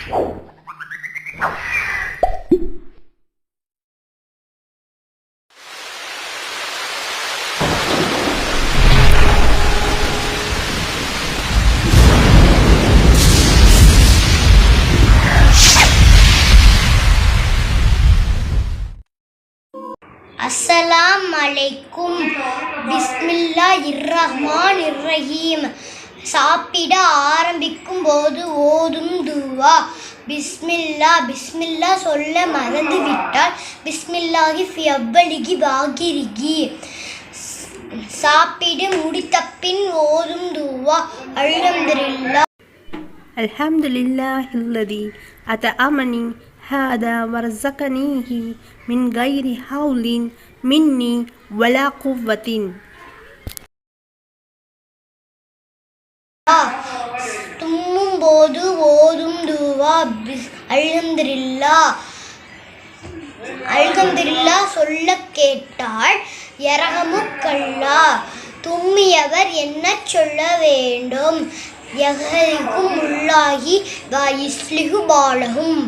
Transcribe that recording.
அஸ்ஸலாம் அலைக்கும். பிஸ்மில்லாஹிர்ரஹ்மானிர்ரஹீம். சாப்பிட ஆரம்பிக்கும் போது ஓதும் துவா. பிஸ்மில்லா சொல்ல மறந்துவிட்டால் பிஸ்மில்லாஹி ஃபி அவ்வலிகி வாகிரிகி. சாப்பிட முடித்தபின் ஓதும் துவா. அல்ஹம்துலில்லாஹில்லதி அத்அமனி ஹாதா வர்ஸகனிஹி மின் கைரி ஹவுலின் மின்னி வலா குவ்வத்தின். தும்மும் போது ஓதும் துவா. அல்ஹம்துலில்லா சொல்ல கேட்டால் யர்ஹமுக்கல்லா. தும்மியவர் என்ன சொல்ல வேண்டும்? யஹ்திகுமுல்லாஹி வ யுஸ்லிஹு பாலஹும்.